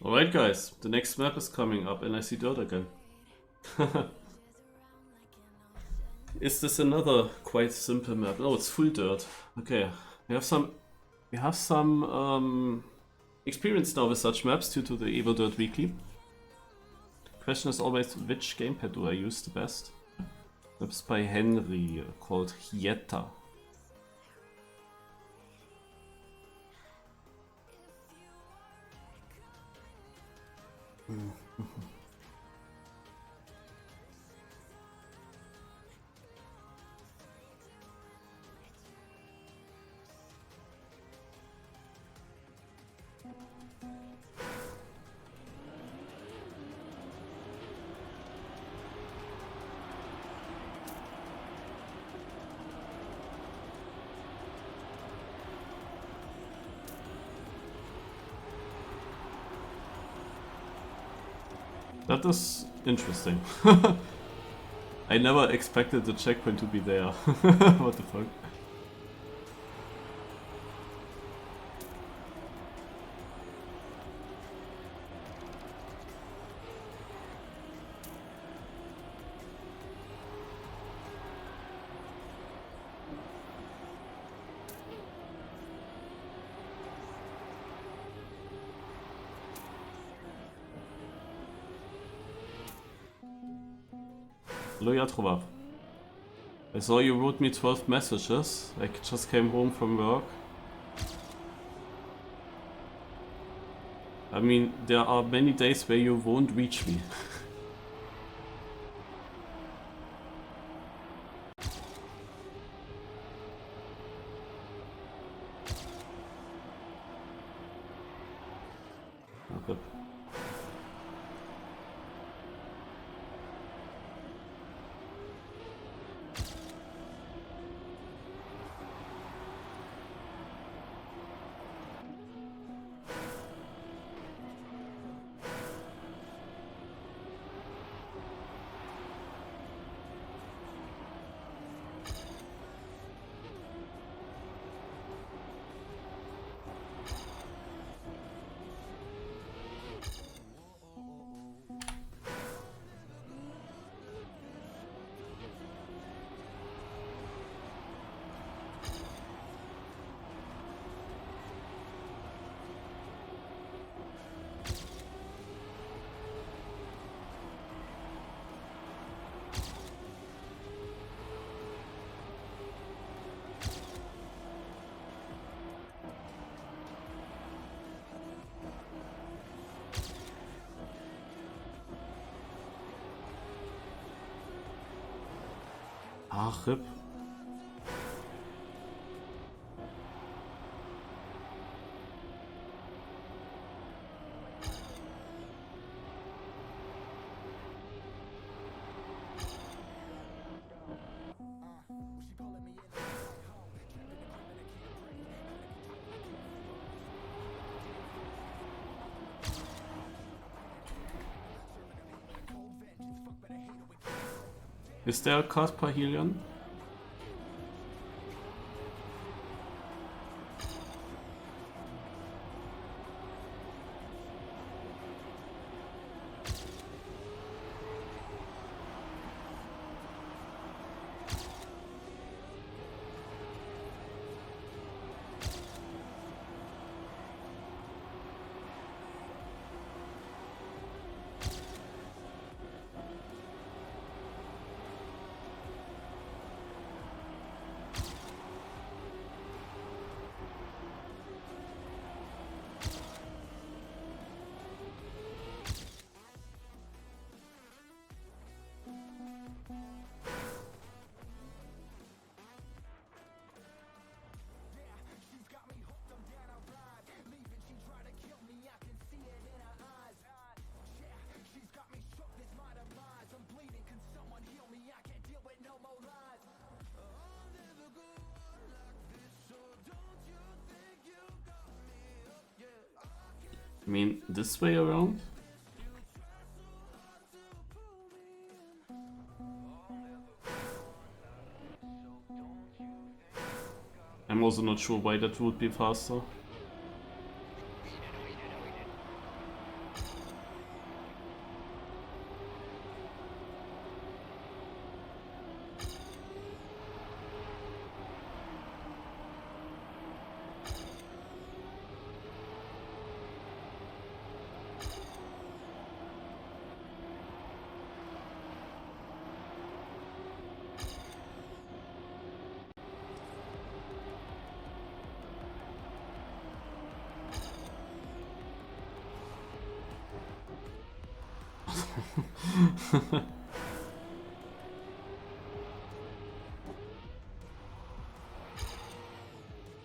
Alright guys, the next map is coming up and I see dirt again. Is this another quite simple map? Oh, it's full dirt. Okay, we have some experience now with such maps due to the Evo Dirt Weekly. Question is always, which gamepad do I use the best? Maps by Henry called Hieta. That is interesting. I never expected the checkpoint to be there. What the fuck? Hello, Yatrova. I saw you wrote me 12 messages. I just came home from work. I mean, there are many days where you won't reach me. Okay. Ach, RIP. Is there a card per Helion? I mean, this way around? I'm also not sure why that would be faster.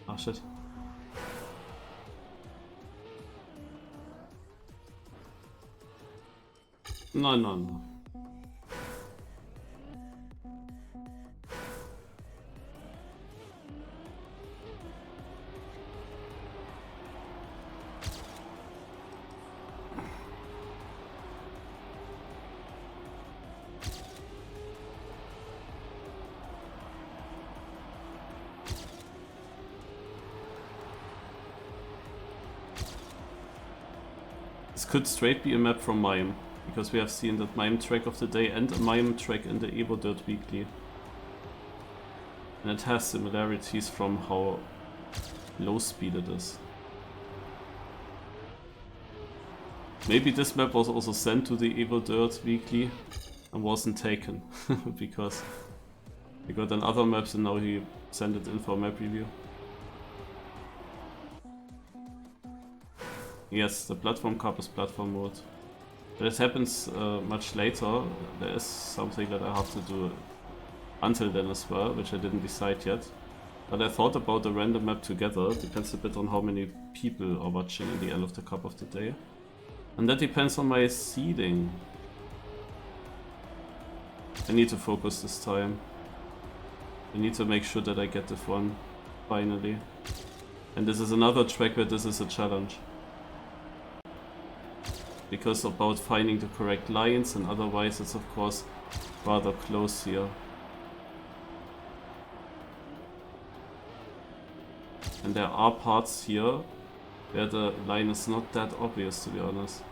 Oh shit. No, no, no. This could straight be a map from Mime, because we have seen that Mime track of the day and a Mime track in the Evo Dirt Weekly. And it has similarities from how low speed it is. Maybe this map was also sent to the Evo Dirt Weekly and wasn't taken, because he got on other maps and now he sent it in for map review. Yes, the platform cup is platform mode. But it happens much later. There is something that I have to do until then as well, which I didn't decide yet. But I thought about the random map together. It depends a bit on how many people are watching at the end of the cup of the day. And that depends on my seeding. I need to focus this time. I need to make sure that I get the one finally. And this is another track where this is a challenge. Because about finding the correct lines, and otherwise it's of course rather close here. And there are parts here where the line is not that obvious, to be honest.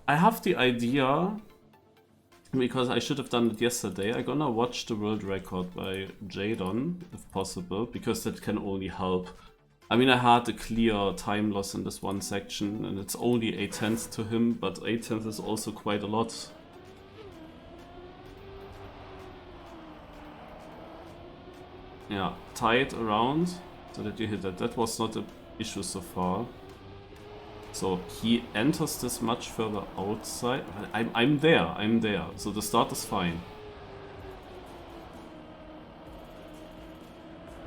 I have the idea, because I should have done it yesterday. I'm gonna watch the world record by Jadon, if possible, because that can only help. I mean, I had a clear time loss in this one section, and it's only 8/10 to him, but 8/10 is also quite a lot. Yeah, tight around, so that you hit that. That was not an issue so far. So he enters this much further outside. I'm there. So the start is fine.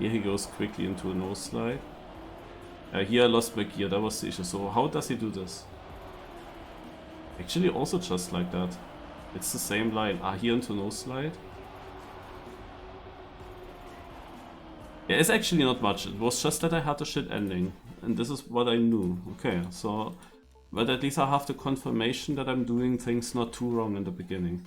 Here he goes quickly into a no slide. Here I lost my gear, that was the issue. So how does he do this? Actually also just like that. It's the same line. Here into no slide. Yeah, it's actually not much. It was just that I had a shit ending. And this is what I knew. Okay, so... But at least I have the confirmation that I'm doing things not too wrong in the beginning.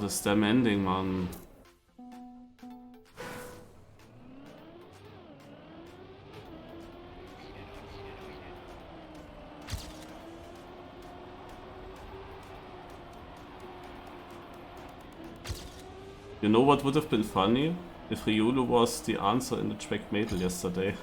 The stem ending, man. You know what would have been funny? If Riolu was the answer in the Trackmania yesterday.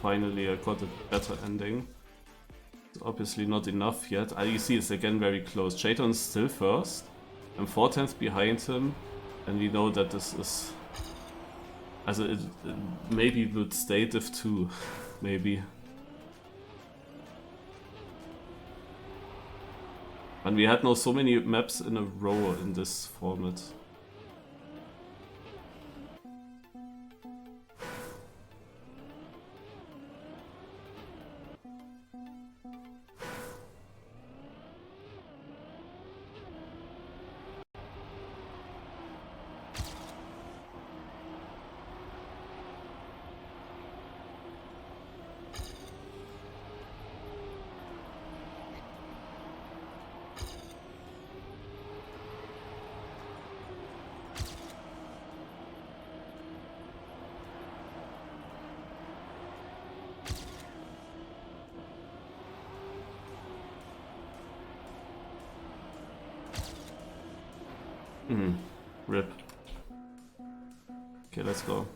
Finally I got a better ending. It's obviously not enough yet. You see it's again very close. Jadon's still first. I'm 4/10 behind him. And we know that this is... Also it maybe would stay Div 2. Maybe. And we had now so many maps in a row in this format. Rip. Okay, let's go.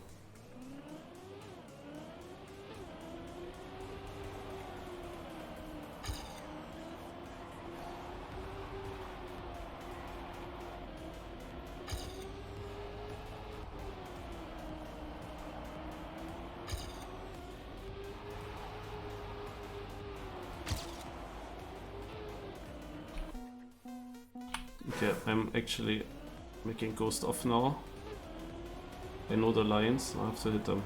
Okay, I'm actually making Ghost off now. I know the lines, I have to hit them.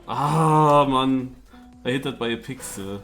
Ah, man. I hit that by a pixel.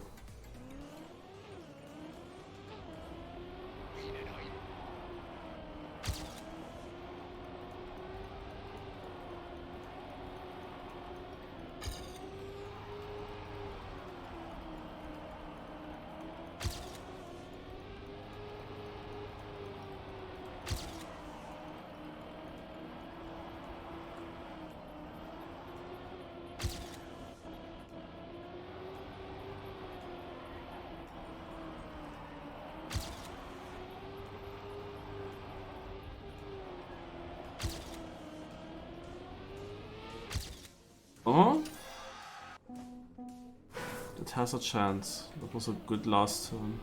Oh? It has a chance. That was a good last turn.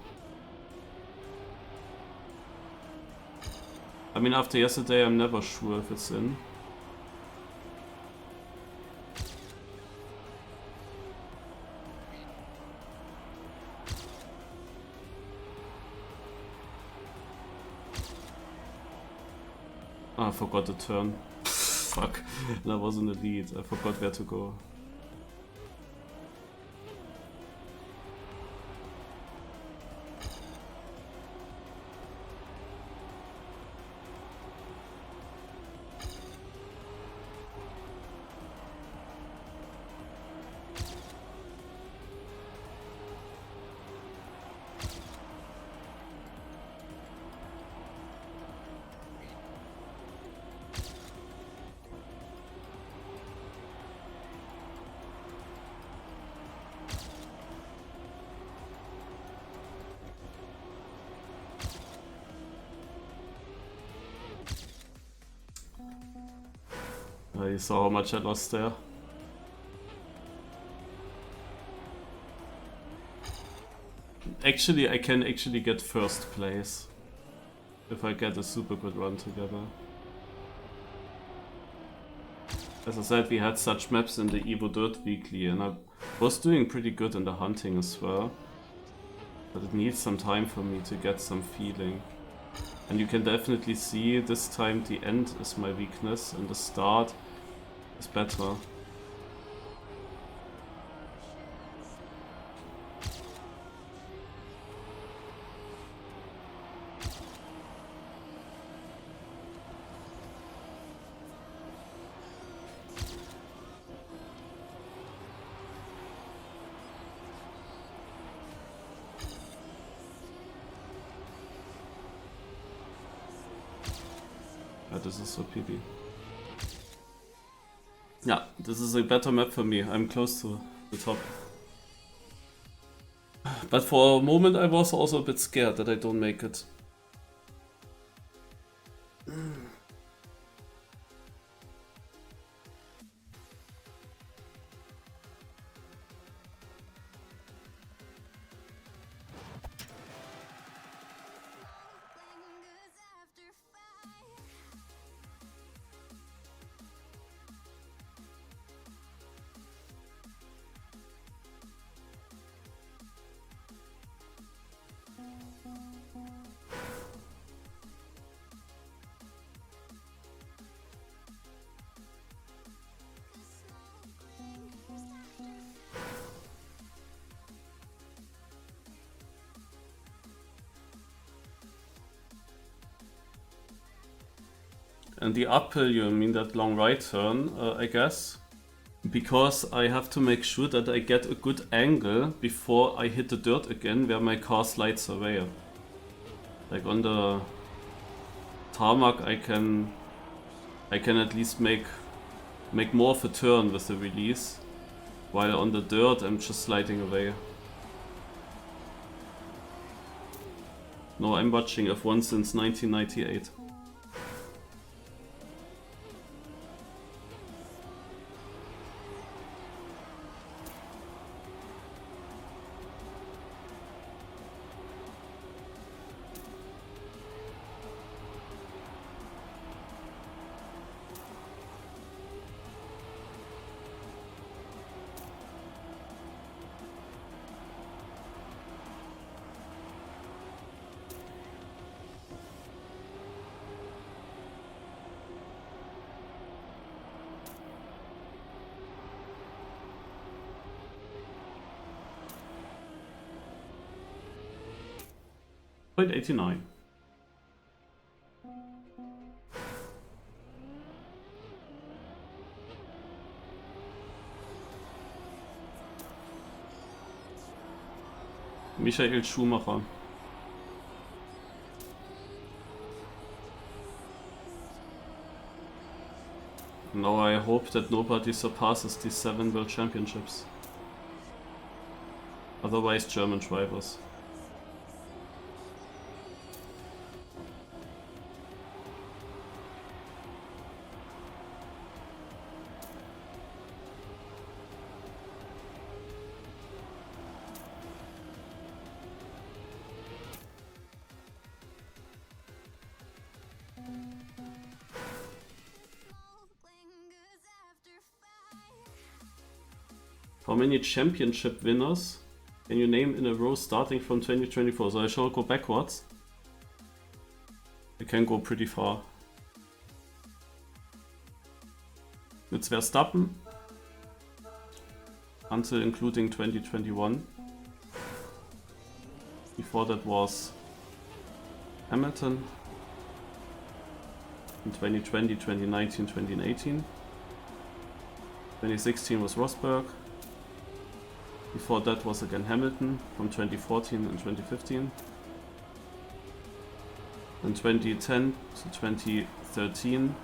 I mean, after yesterday, I'm never sure if it's in. Ah, I forgot the turn. Fuck, that was in the lead. I forgot where to go. You saw how much I lost there. Actually, I can actually get first place if I get a super good run together. As I said, we had such maps in the Evo Dirt Weekly, and I was doing pretty good in the hunting as well. But it needs some time for me to get some feeling. And you can definitely see this time the end is my weakness and the start is better. This is so PB. Yeah, this is a better map for me. I'm close to the top. But for a moment I was also a bit scared that I don't make it. And the uphill, you mean that long right turn, I guess. Because I have to make sure that I get a good angle before I hit the dirt again where my car slides away. Like on the tarmac I can at least make more of a turn with the release. While on the dirt I'm just sliding away. No, I'm watching F1 since 1998. .89. Michael Schumacher. Now I hope that nobody surpasses these 7 World Championships. Otherwise German drivers. How many championship winners can you name in a row starting from 2024? So I shall go backwards. I can go pretty far. It's Verstappen until including 2021. Before that was Hamilton in 2020, 2019, 2018. 2016 was Rosberg. Before that was again Hamilton from 2014 and 2015. In 2010 to 2013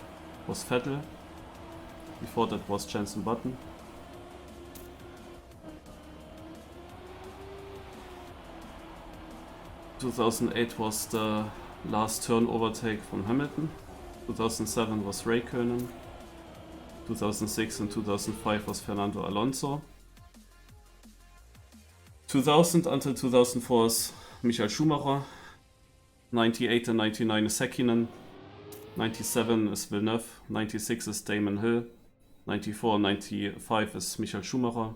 was Vettel. Before that was Jenson Button. In 2008 was the last turn overtake from Hamilton. 2007 was Raikkonen. 2006 and 2005 was Fernando Alonso. 2000 until 2004 is Michael Schumacher. 98 and 99 is Häkkinen. 97 is Villeneuve. 96 is Damon Hill. 94 and 95 is Michael Schumacher.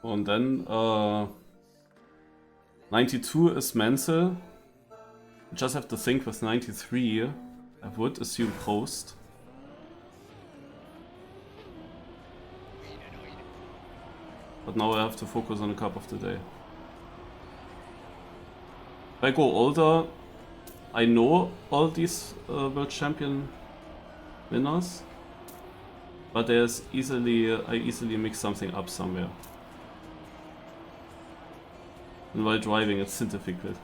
Und then 92 is Mansell. You just have to think with 93, I would assume Prost. But now I have to focus on the Cup of the Day. If I go older, I know all these World Champion winners, but there's I easily mix something up somewhere. And while driving, it's still difficult.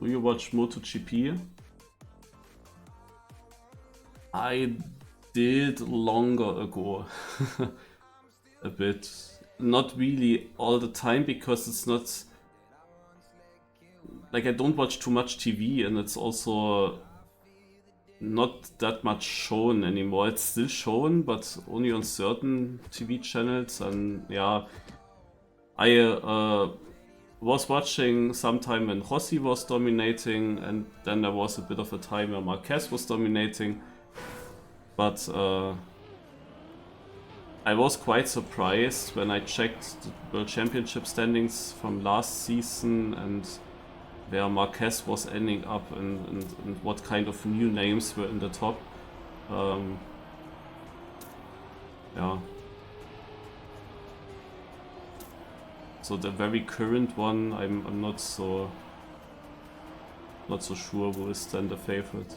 Do you watch MotoGP? I did longer ago. A bit. Not really all the time, because it's not... Like, I don't watch too much TV, and it's also not that much shown anymore. It's still shown, but only on certain TV channels. And yeah, I was watching sometime when Rossi was dominating, and then there was a bit of a time where Marquez was dominating. But I was quite surprised when I checked the World Championship standings from last season and where Marquez was ending up and what kind of new names were in the top. Yeah. So the very current one, I'm not so sure who is then the favorite.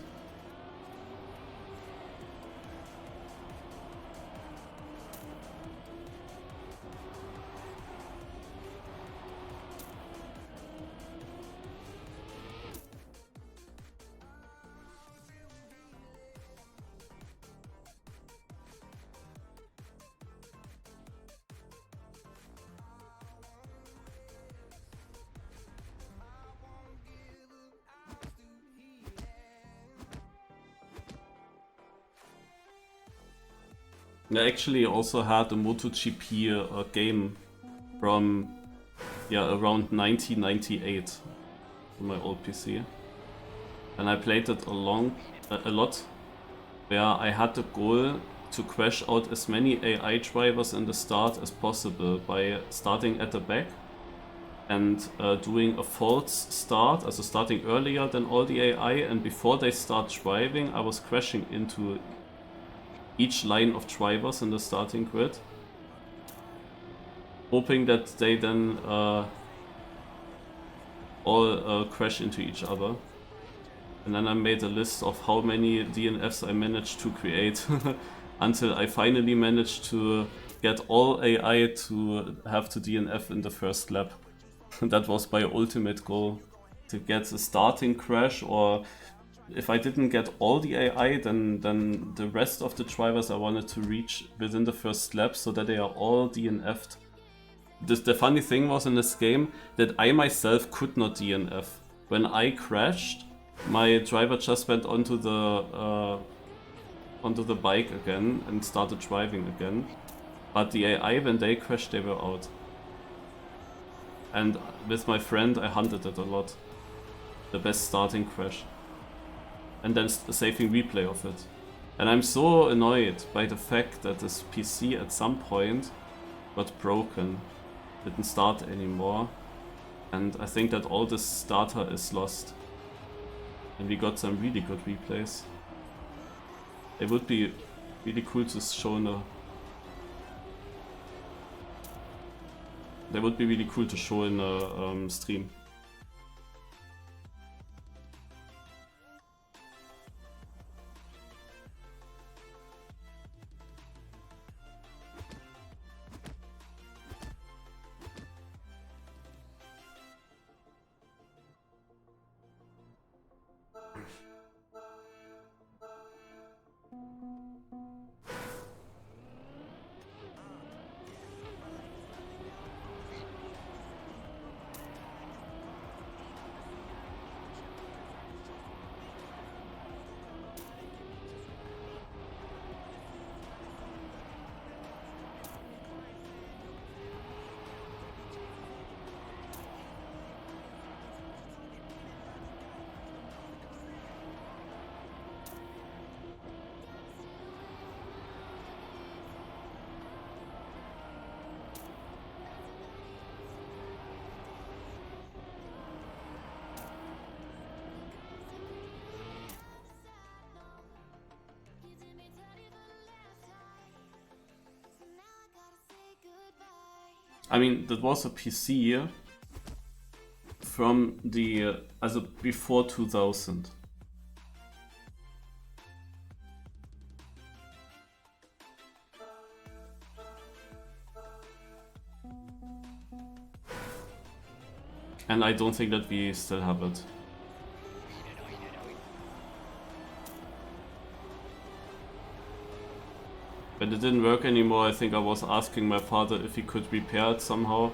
I actually also had a MotoGP game from around 1998 on my old PC, and I played it a lot, where I had the goal to crash out as many AI drivers in the start as possible by starting at the back and doing a false start, also starting earlier than all the AI, and before they start driving I was crashing into each line of drivers in the starting grid, hoping that they then all crash into each other. And then I made a list of how many DNFs I managed to create until I finally managed to get all AI to have to DNF in the first lap. That was my ultimate goal, to get a starting crash, or if I didn't get all the AI, then the rest of the drivers I wanted to reach within the first lap so that they are all DNF'd. The funny thing was in this game that I myself could not DNF. When I crashed, my driver just went onto the bike again and started driving again. But the AI, when they crashed, they were out. And with my friend I hunted it a lot. The best starting crash. And then saving replay of it. And I'm so annoyed by the fact that this PC at some point got broken, didn't start anymore, and I think that all this data is lost. And we got some really good replays. It would be really cool to show in a... They would be really cool to show in a stream. I mean, that was a PC from the, also before 2000. And I don't think that we still have it. When it didn't work anymore, I think I was asking my father if he could repair it somehow.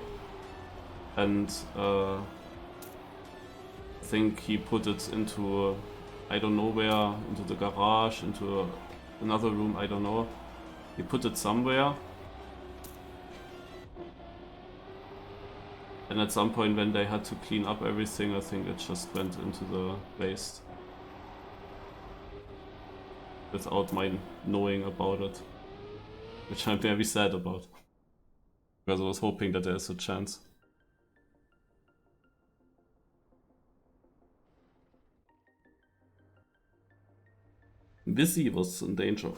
And I think he put it into I don't know where, into the garage, into another room, I don't know. He put it somewhere. And at some point when they had to clean up everything, I think it just went into the waste. Without my knowing about it. Which I'm very sad about. Because I was hoping that there's a chance. Vizzy was in danger.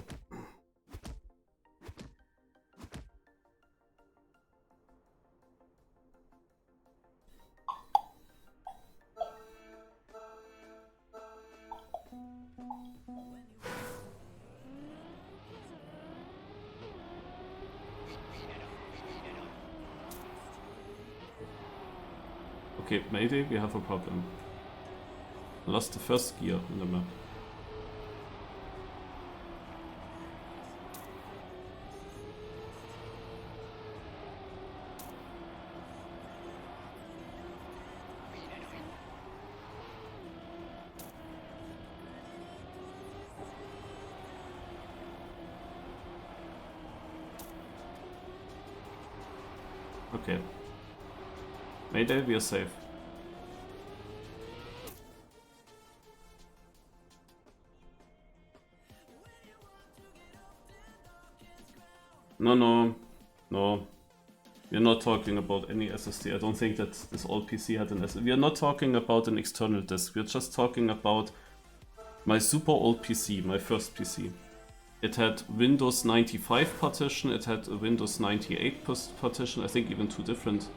Okay, maybe we have a problem. I lost the first gear in the map. Okay. Mayday, we are safe. No. We're not talking about any SSD. I don't think that this old PC had an SSD. We are not talking about an external disk. We're just talking about my super old PC, my first PC. It had Windows 95 partition, it had a Windows 98 partition, I think even two different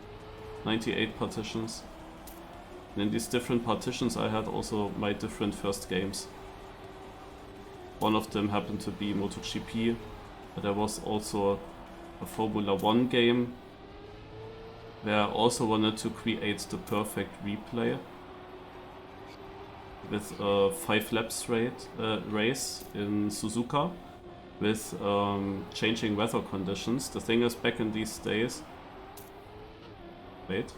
98 partitions. And in these different partitions I had also my different first games. One of them happened to be MotoGP, but there was also a Formula 1 game where I also wanted to create the perfect replay with a 5 laps race in Suzuka with changing weather conditions. The thing is, back in these days... Wait.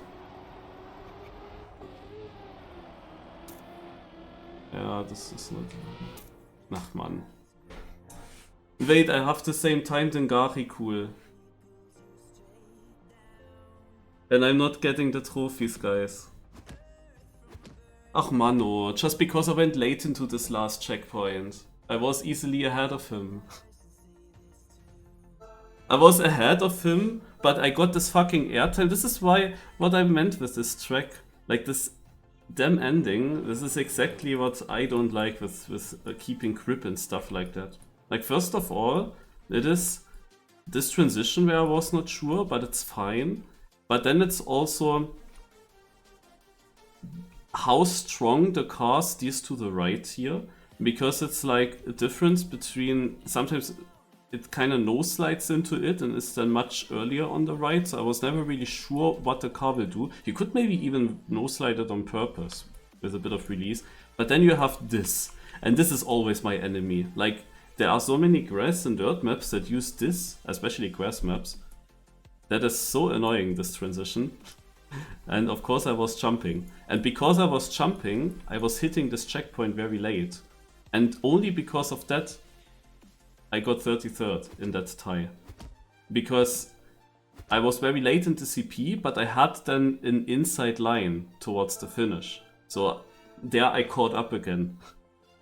Yeah, this is not... Ach man. Wait, I have the same time than Gari, cool. And I'm not getting the trophies, guys. Ach mano, just because I went late into this last checkpoint. I was easily ahead of him. I was ahead of him, but I got this fucking airtime. This is why what I meant with this track. Like this damn ending, this is exactly what I don't like with keeping grip and stuff like that. Like first of all, it is this transition where I was not sure, but it's fine. But then it's also how strong the car steers to the right here. Because it's like a difference between, sometimes it kind of nose slides into it and is then much earlier on the right. So I was never really sure what the car will do. You could maybe even nose slide it on purpose with a bit of release. But then you have this. And this is always my enemy. Like there are so many grass and dirt maps that use this, especially grass maps. That is so annoying, this transition. And of course I was jumping. And because I was jumping, I was hitting this checkpoint very late. And only because of that, I got 33rd in that tie. Because I was very late in the CP, but I had then an inside line towards the finish. So there I caught up again.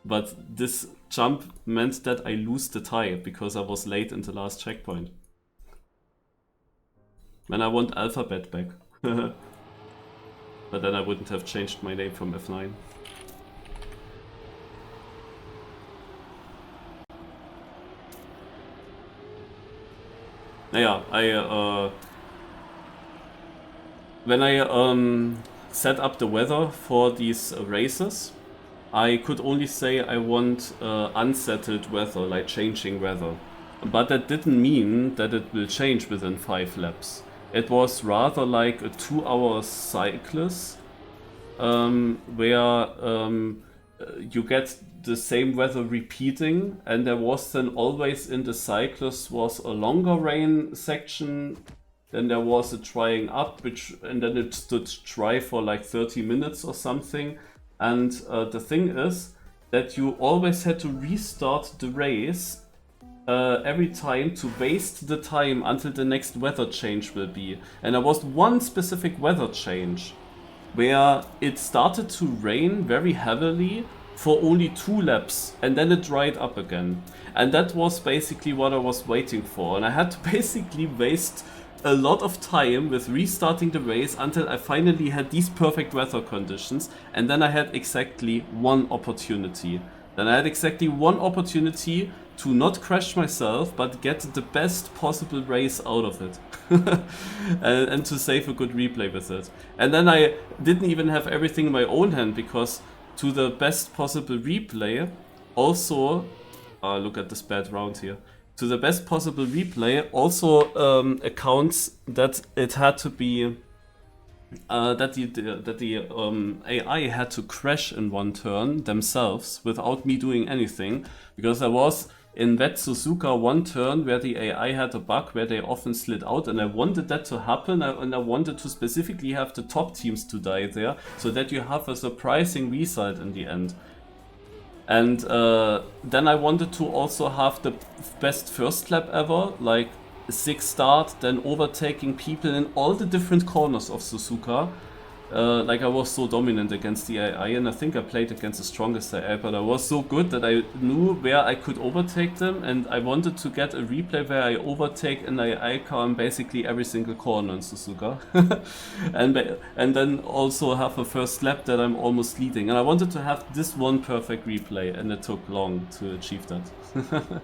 But this jump meant that I lose the tie, because I was late in the last checkpoint. And I want Alphabet back. But then I wouldn't have changed my name from F9. Naja, when I set up the weather for these races, I could only say I want unsettled weather, like changing weather. But that didn't mean that it will change within 5 laps. It was rather like a 2-hour cyclus where you get the same weather repeating, and there was then always in the cyclus was a longer rain section, then there was a drying up, and then it stood dry for like 30 minutes or something. And the thing is that you always had to restart the race every time to waste the time until the next weather change will be. And there was one specific weather change where it started to rain very heavily for only 2 laps and then it dried up again. And that was basically what I was waiting for. And I had to basically waste a lot of time with restarting the race until I finally had these perfect weather conditions. And then I had exactly one opportunity. Then I had exactly one opportunity to not crash myself, but get the best possible race out of it. and to save a good replay with it. And then I didn't even have everything in my own hand, because to the best possible replay, also, look at this bad round here. To the best possible replay also accounts that it had to be that the AI had to crash in one turn themselves without me doing anything, because there was in that Suzuka one turn where the AI had a bug where they often slid out, and I wanted that to happen, and I wanted to specifically have the top teams to die there, so that you have a surprising result in the end. And then I wanted to also have the best first lap ever, like 6 start, then overtaking people in all the different corners of Suzuka. Like I was so dominant against the AI, and I think I played against the strongest AI, but I was so good that I knew where I could overtake them, and I wanted to get a replay where I overtake an AI car in basically every single corner in Suzuka. and then also have a first lap that I'm almost leading. And I wanted to have this one perfect replay, and it took long to achieve that.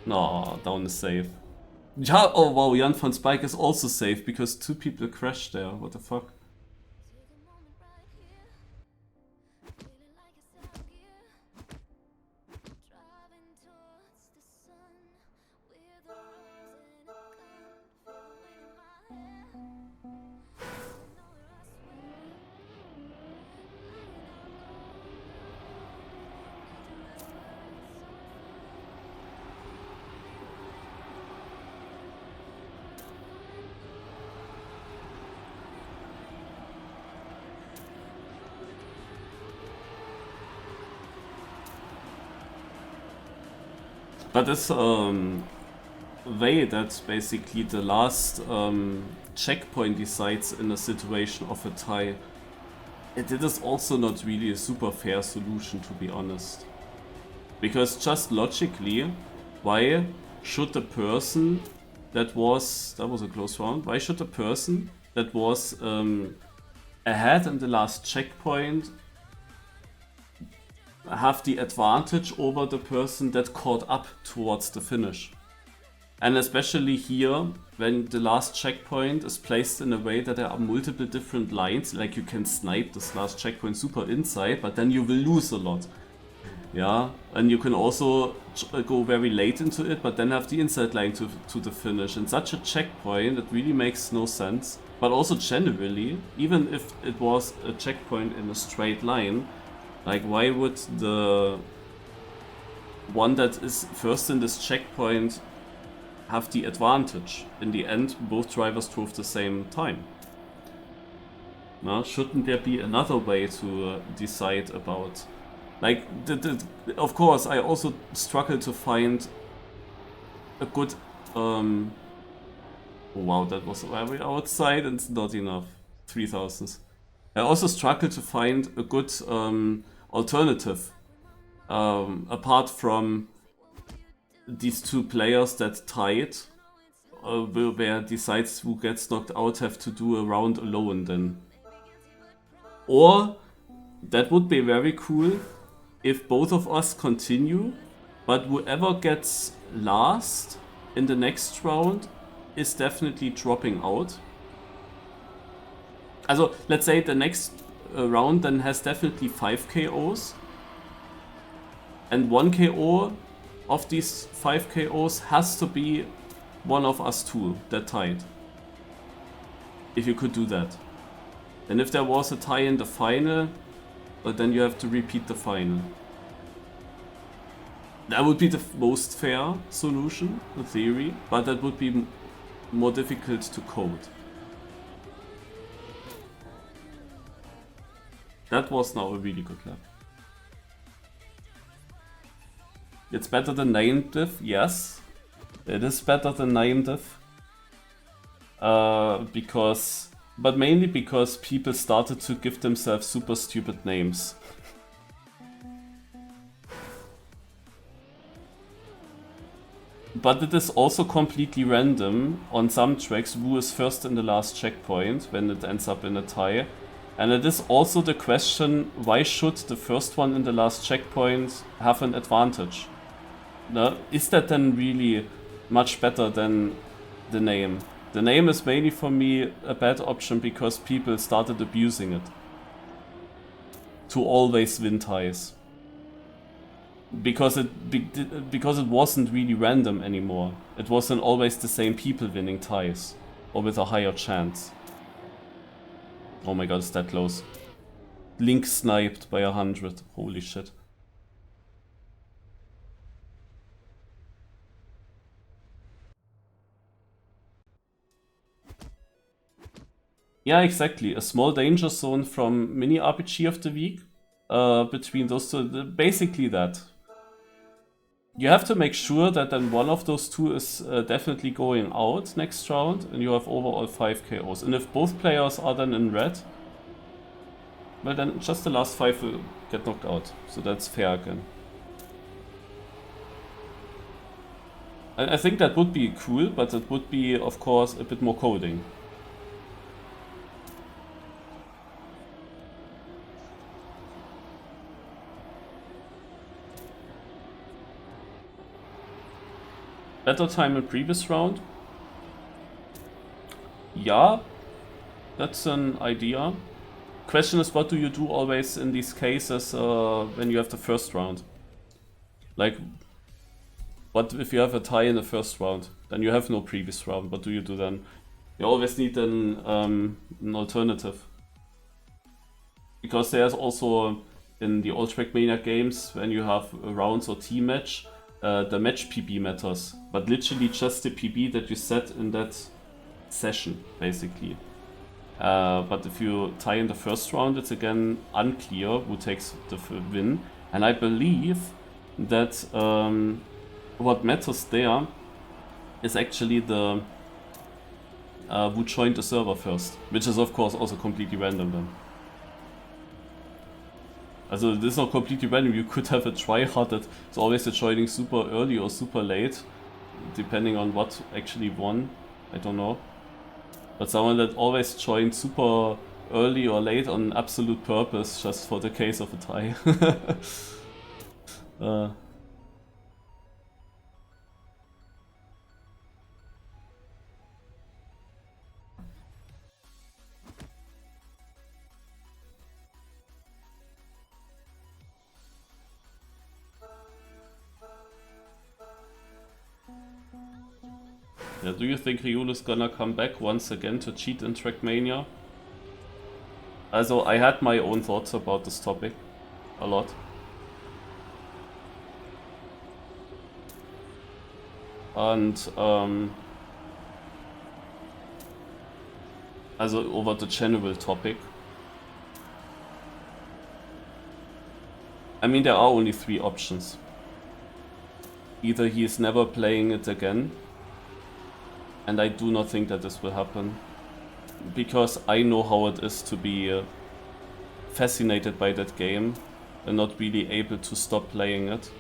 No, down is safe. Ja, oh wow, Jan von Spike is also safe because 2 people crashed there. What the fuck? But this way that basically the last checkpoint decides in a situation of a tie, it is also not really a super fair solution, to be honest. Because just logically, why should the person that was a close round, why should the person that was ahead in the last checkpoint have the advantage over the person that caught up towards the finish? And especially here, when the last checkpoint is placed in a way that there are multiple different lines, like you can snipe this last checkpoint super inside, but then you will lose a lot. Yeah, and you can also go very late into it, but then have the inside line to the finish. And such a checkpoint, it really makes no sense. But also generally, even if it was a checkpoint in a straight line, like, why would the one that is first in this checkpoint have the advantage? In the end, both drivers drove the same time. Now, shouldn't there be another way to decide about? Like, of course, I also struggle to find a good... oh wow, that was very outside and it's not enough. 3000s. I also struggle to find a good alternative, apart from these 2 players that tied, where decides who gets knocked out have to do a round alone then. Or, that would be very cool if both of us continue, but whoever gets last in the next round is definitely dropping out. Also, let's say the next round then has definitely 5 KOs, and 1 KO of these 5 KOs has to be one of us 2 that tied. If you could do that. And if there was a tie in the final, then you have to repeat the final. That would be the most fair solution, in theory, but that would be more difficult to code. That was now a really good lap. It's better than name diff, yes. It is better than name diff. But mainly because people started to give themselves super stupid names. But it is also completely random. On some tracks, who is first in the last checkpoint when it ends up in a tie. And it is also the question, why should the first one in the last checkpoint have an advantage? No? Is that then really much better than the name? The name is mainly for me a bad option because people started abusing it. To always win ties. Because it wasn't really random anymore. It wasn't always the same people winning ties. Or with a higher chance. Oh my god, it's that close. Link sniped by 100. Holy shit. Yeah, exactly. A small danger zone from mini RPG of the week. Between those two. Basically that. You have to make sure that then one of those two is definitely going out next round. And you have overall 5 KOs. And if both players are then in red, well then just the last 5 will get knocked out. So that's fair again. I think that would be cool, but it would be, of course, a bit more coding. Better time in previous round? Yeah, that's an idea. Question is, what do you do always in these cases when you have the first round? Like, what if you have a tie in the first round? Then you have no previous round. What do you do then? You always need an alternative. Because there's also, in the old Trackmania games, when you have rounds or team match, the match PB matters. But literally just the PB that you set in that session, basically. But if you tie in the first round, it's again unclear who takes the win. And I believe that what matters there is actually the who joined the server first, which is of course also completely random then. Also this is not completely random, you could have a tryhard that is always joining super early or super late, depending on what actually won, I don't know. But someone that always joined super early or late on absolute purpose, just for the case of a tie. Yeah, do you think Riolu is gonna come back once again to cheat in Trackmania? Also, I had my own thoughts about this topic. A lot. And, also over the general topic. I mean, there are only 3 options. Either he is never playing it again, and I do not think that this will happen, because I know how it is to be fascinated by that game and not really able to stop playing it.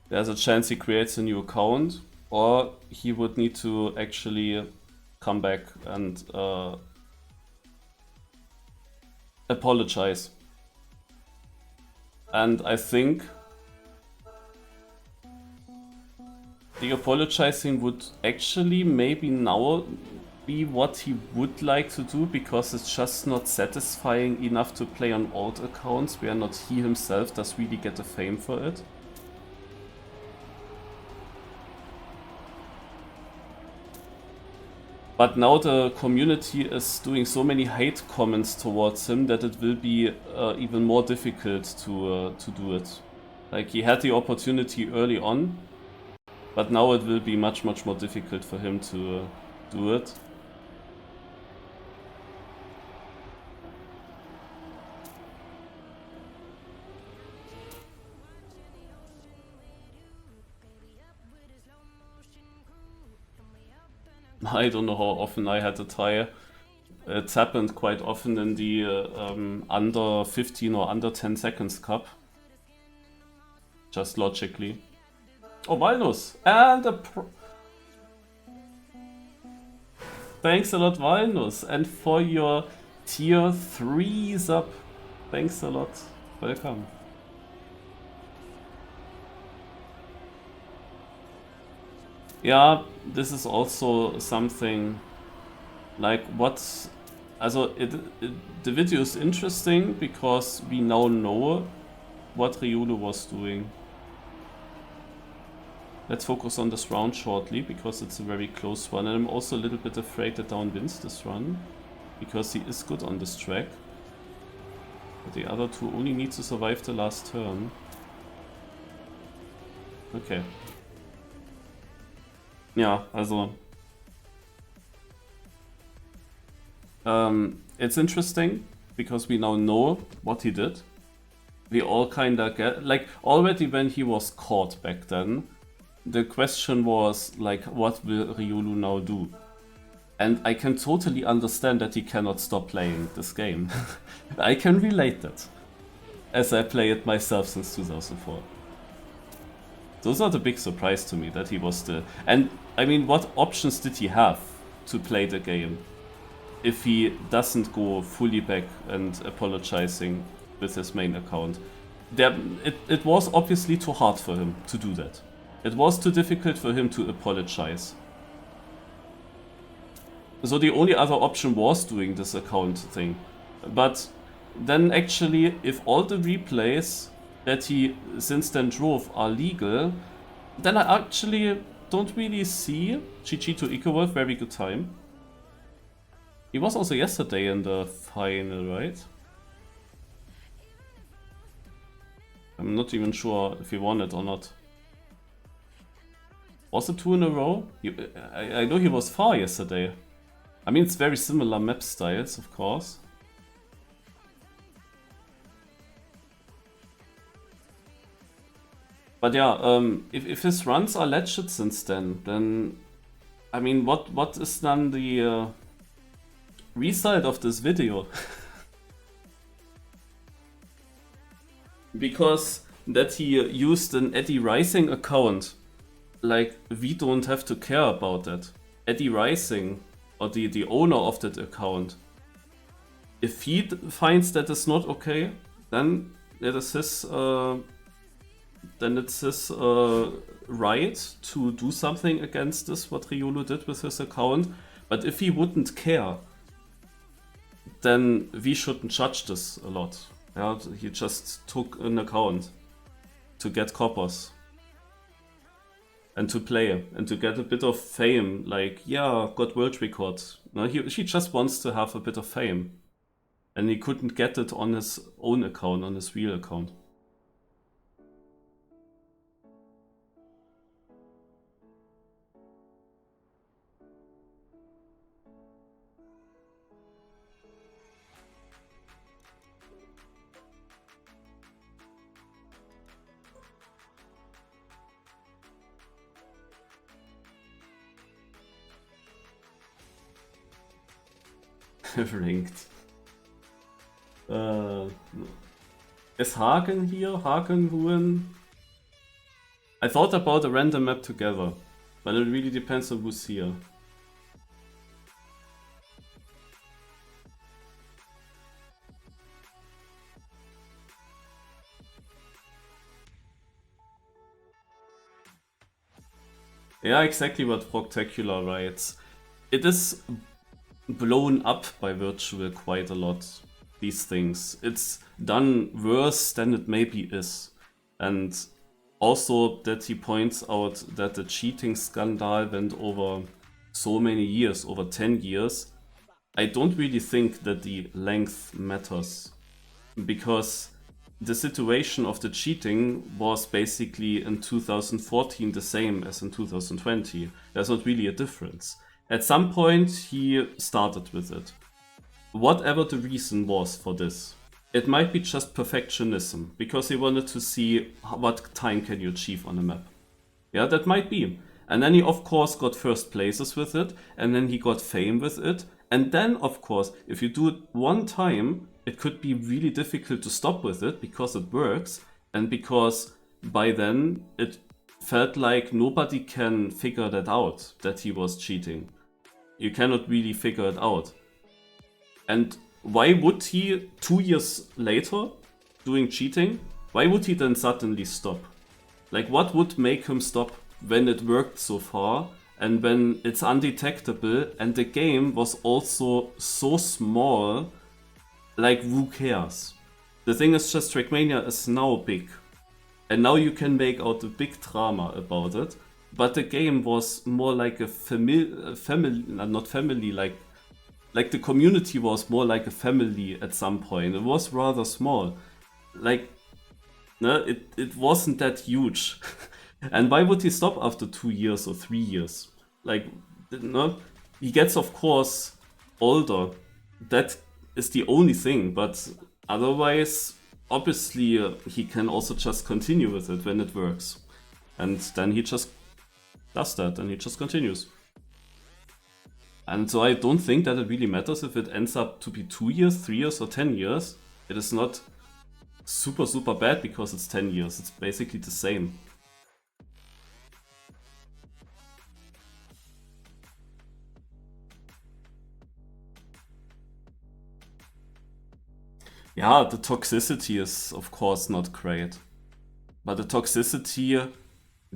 There's a chance he creates a new account, or he would need to actually come back and apologize. And I think the apologizing would actually maybe now be what he would like to do, because it's just not satisfying enough to play on old accounts where not he himself does really get the fame for it. But now the community is doing so many hate comments towards him that it will be even more difficult to do it. Like, he had the opportunity early on, but now it will be much more difficult for him to do it. I don't know how often I had a tie. It's happened quite often in the under 15 or under 10 seconds cup. Just logically. Oh, Walnuss! And a thanks a lot, Walnuss! And for your tier 3 sub. Thanks a lot. Welcome. Yeah, this is also something like what's... Also, the video is interesting because we now know what riolu was doing. Let's focus on this round shortly because it's a very close one, and I'm also a little bit afraid that Down wins this run because he is good on this track. But the other two only need to survive the last turn. Okay. Ja, also it's interesting because we now know what he did. We all kinda get, like, already when he was caught back then, the question was like, what will riolu now do? And I can totally understand that he cannot stop playing this game. I can relate that, as I play it myself since 2004. Those are the big surprise to me, that he was the... And, I mean, what options did he have to play the game if he doesn't go fully back and apologizing with his main account? It was obviously too hard for him to do that. It was too difficult for him to apologize. So the only other option was doing this account thing. But then actually, if all the replays that he since then drove are legal, then I actually don't really see... GG to EcoWolf, very good time. He was also yesterday in the final, right? I'm not even sure if he won it or not. Was it 2 in a row? I know he was far yesterday. I mean, it's very similar map styles, of course. But yeah, if his runs are legit since then I mean, what is then the result of this video? Because that he used an Eddie Rising account, like, we don't have to care about that. Eddie Rising, or the owner of that account, if he finds that is not okay, then it is his... then it's his right to do something against this, what riolu did with his account. But if he wouldn't care, then we shouldn't judge this a lot. Yeah, he just took an account to get coppers and to play and to get a bit of fame, like, yeah, got world record. No, he just wants to have a bit of fame, and he couldn't get it on his own account, on his real account. Ranked. Is Hagen here? Hagen Ruin? I thought about a random map together, but it really depends on who's here. Yeah, exactly what Proctacular writes. It is blown up by Virtual quite a lot, these things. It's done worse than it maybe is. And also that he points out that the cheating scandal went over so many years, over 10 years. I don't really think that the length matters, because the situation of the cheating was basically in 2014 the same as in 2020. There's not really a difference. At some point he started with it. Whatever the reason was for this, it might be just perfectionism, because he wanted to see what time can you achieve on a map. Yeah, that might be. And then he of course got first places with it, and then he got fame with it. And then of course, if you do it one time, it could be really difficult to stop with it because it works, and because by then it felt like nobody can figure that out, that he was cheating. You cannot really figure it out. And why would he, 2 years later, doing cheating, why would he then suddenly stop? Like, what would make him stop when it worked so far, and when it's undetectable, and the game was also so small? Like, who cares? The thing is just, Trackmania is now big, and now you can make out a big drama about it, but the game was more like a family, not family, like the community was more like a family at some point. It was rather small. Like, no, it wasn't that huge. And why would he stop after 2 years or 3 years? Like, no, he gets of course older. That is the only thing, but otherwise, obviously, he can also just continue with it when it works. And then he just does that, and he just continues. And so I don't think that it really matters if it ends up to be 2 years, 3 years, or 10 years. It is not super, super bad because it's 10 years. It's basically the same. Yeah, the toxicity is of course not great. But the toxicity,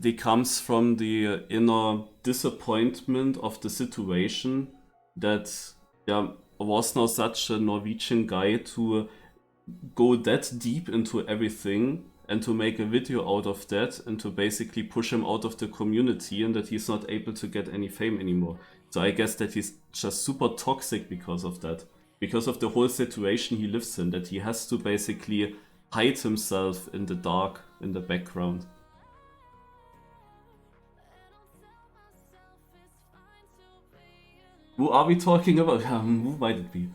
it comes from the inner disappointment of the situation that there was no such a Norwegian guy to go that deep into everything and to make a video out of that and to basically push him out of the community, and that he's not able to get any fame anymore. So I guess that he's just super toxic because of that. Because of the whole situation he lives in, that he has to basically hide himself in the dark, in the background. Who are we talking about? Who might it be?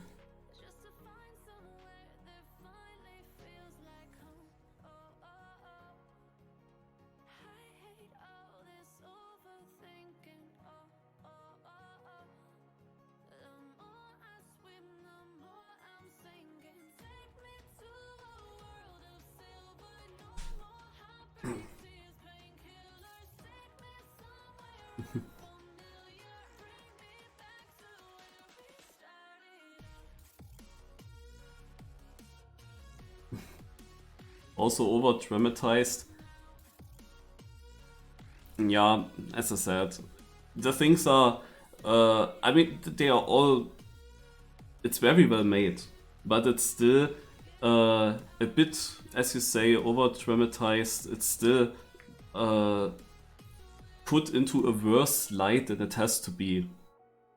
Also over dramatized. Yeah, as I said, the things are, I mean, they are all, it's very well made, but it's still a bit, as you say, over dramatized. It's still put into a worse light than it has to be.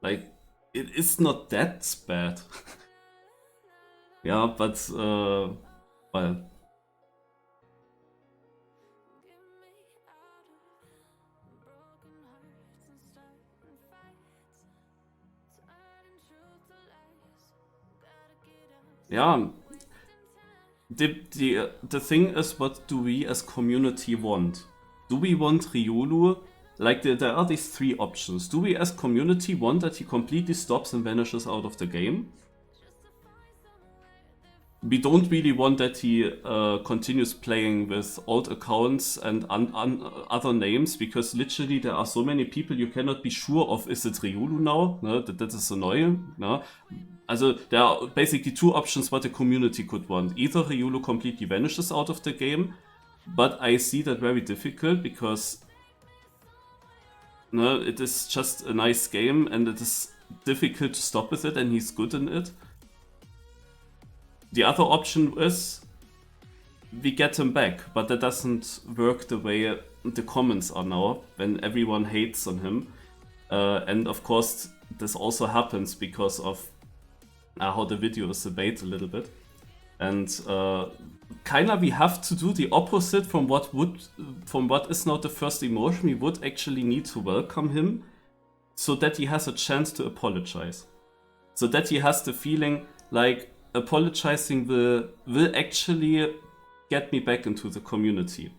Like, it is not that bad. Yeah, but, well. Yeah, the thing is, what do we as community want? Do we want riolu? Like, there are these 3 options. Do we as community want that he completely stops and vanishes out of the game? We don't really want that he continues playing with old accounts and other names, because literally there are so many people you cannot be sure of, is it riolu now? No, that is annoying. No? Also, there are basically 2 options what the community could want. Either riolu completely vanishes out of the game, but I see that very difficult because no, it is just a nice game and it is difficult to stop with it, and he's good in it. The other option is we get him back, but that doesn't work the way the comments are now, when everyone hates on him. And of course, this also happens because of how the video is made a little bit. And kinda we have to do the opposite from what is now the first emotion. We would actually need to welcome him so that he has a chance to apologize. So that he has the feeling like apologizing will actually get me back into the community.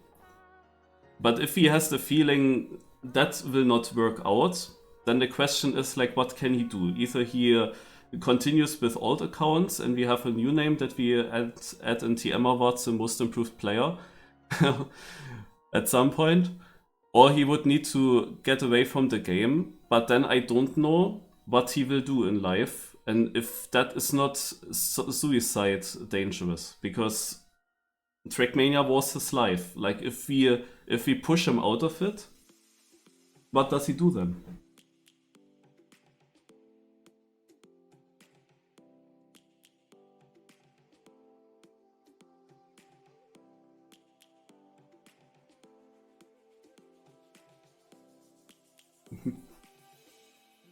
But if he has the feeling that will not work out, then the question is like, what can he do? Either he continues with old accounts and we have a new name that we add in TM Awards, the most improved player at some point, or he would need to get away from the game. But then I don't know what he will do in life and if that is not suicide dangerous, because Trackmania was his life. Like if we push him out of it, what does he do then?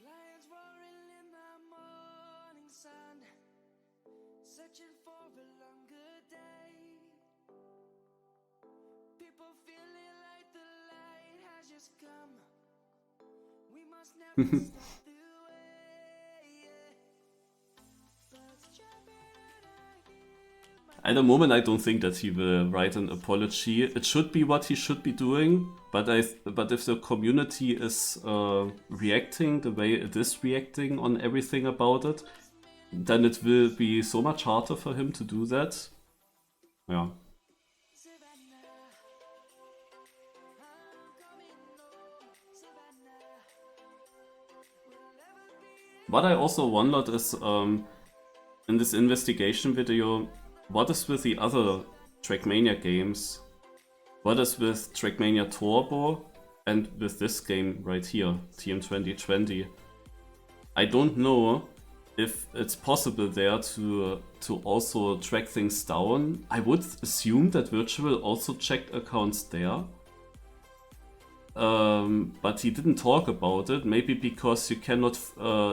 Lions roaring in the morning sun, searching for a longer day. People feeling like the light has just come. We must never stop the way. Birds chirping and I hear my At the moment, I don't think that he will write an apology. It should be what he should be doing, but if the community is reacting the way it is reacting on everything about it, then it will be so much harder for him to do that. Yeah. Savannah. I'm coming home, Savannah. We'll never be What I also wondered is, in this investigation video, what is with the other Trackmania games? What is with Trackmania Turbo and with this game right here, TM 2020? I don't know if it's possible there to also track things down. I would assume that Virtual also checked accounts there. But he didn't talk about it, maybe because you cannot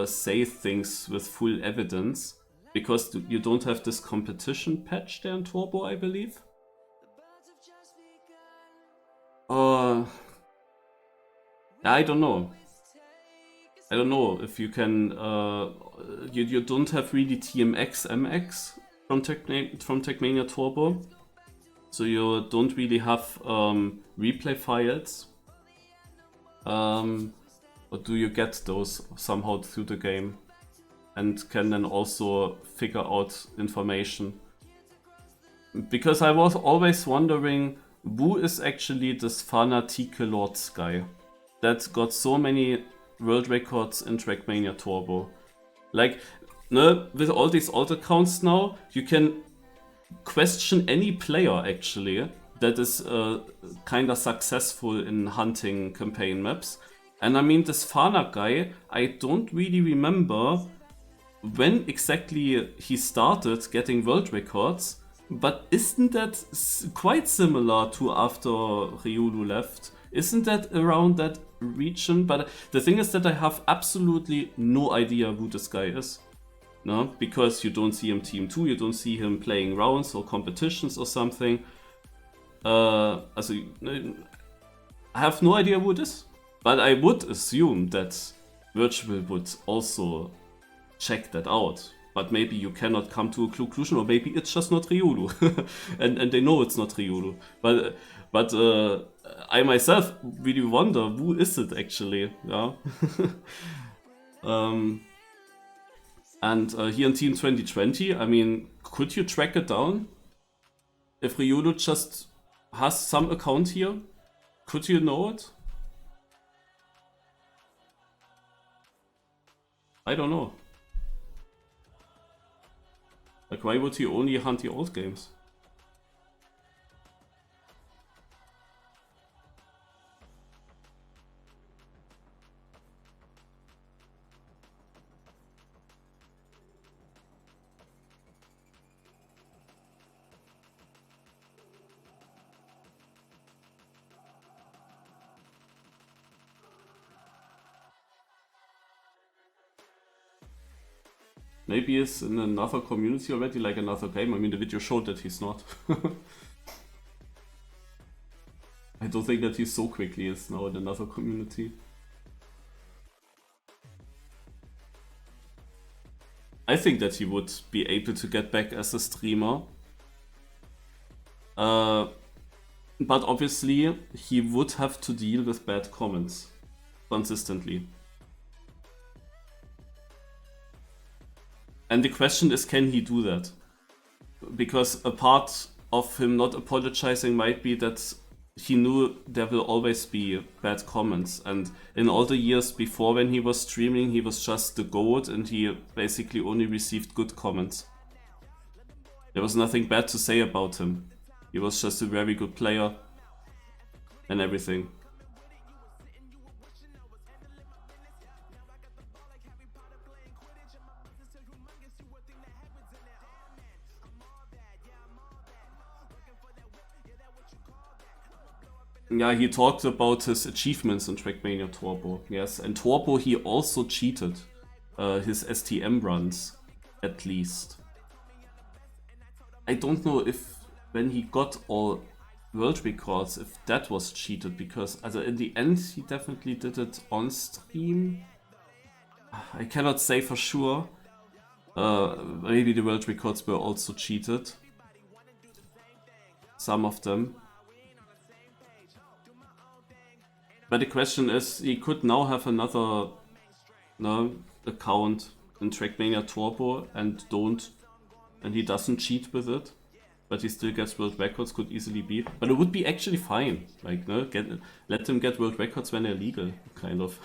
say things with full evidence, because you don't have this competition patch there in Turbo, I believe. birds have just begun. I don't know. Take I don't know if you can. You don't have really TMX MX from Trackmania Turbo, so you don't really have replay files. Or do you get those somehow through the game, and can then also figure out information? Because I was always wondering, who is actually this Fanatike Lords guy that got so many world records in Trackmania Turbo? Like, with all these alt accounts now, you can question any player actually that is kinda successful in hunting campaign maps. And I mean, this Fana guy, I don't really remember when exactly he started getting world records, but isn't that quite similar to after Riolu left? Isn't that around that region? But the thing is that I have absolutely no idea who this guy is. No, because you don't see him Team 2, you don't see him playing rounds or competitions or something. Also, I have no idea who it is. But I would assume that Virtual would also check that out. But maybe you cannot come to a conclusion, or maybe it's just not Riolu. and they know it's not Riolu. But I myself really wonder, who is it actually? Yeah. And here in Team 2020, I mean, could you track it down? If Riolu just has some account here, could you know it? I don't know. Like, why would he only hunt the old games? Maybe he's in another community already, like another game. I mean, the video showed that he's not. I don't think that he so quickly is now in another community. I think that he would be able to get back as a streamer. But obviously, he would have to deal with bad comments consistently. And the question is, can he do that? Because a part of him not apologizing might be that he knew there will always be bad comments. And in all the years before when he was streaming, he was just the GOAT and he basically only received good comments. There was nothing bad to say about him. He was just a very good player and everything. Yeah, he talked about his achievements in Trackmania Turbo. Yes, and Turbo he also cheated his STM runs, at least. I don't know if when he got all world records, if that was cheated, because in the end he definitely did it on stream. I cannot say for sure. Maybe the world records were also cheated. Some of them. But the question is, he could now have another account in Trackmania Turbo and he doesn't cheat with it, but he still gets world records, could easily be. But it would be actually fine, like let them get world records when they're legal, kind of.